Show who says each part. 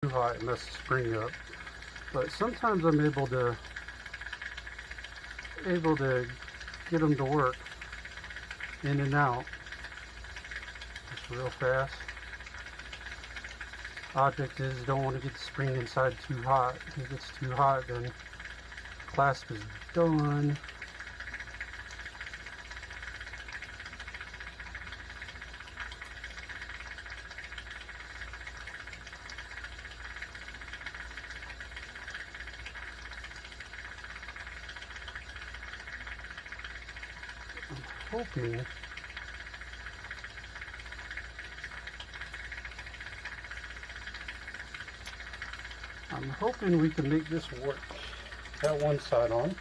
Speaker 1: too hot, it messes the spring up. But sometimes I'm able to get them to work in and out just real fast. Object is, don't want to get the spring inside too hot. If it gets too hot, then clasp is done. I'm hoping we can make this work. Got one side on.